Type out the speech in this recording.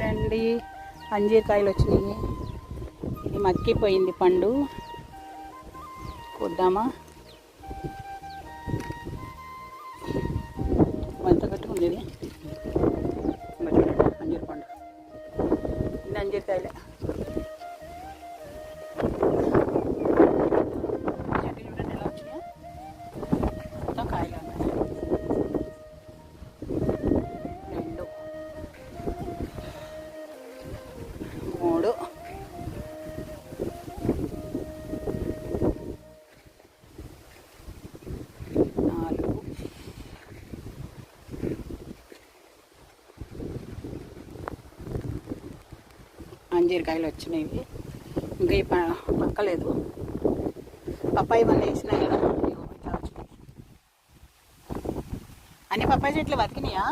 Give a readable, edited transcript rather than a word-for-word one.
చూడండి అంజీరకాయలు వచ్చినాయి. ఇది మక్కిపోయింది పండు, కొద్దామా? మంత గట్టిగా ఉంది ఇది. అంజీర పండు, ఇది అంజీరకాయలే. చూడండి ఎలా వచ్చినాయో, మొత్తం కాయలు ఉన్నాయి. 2 3 4 అంజీరకాయలు వచ్చినాయి. ఇంకా ఈ పక్కలేదు. పప్పాయి వల్ల వేసినాయి కదా, ఇట్లా వచ్చినాయి. అన్ని పప్పాయి చెట్లు బతికినాయా?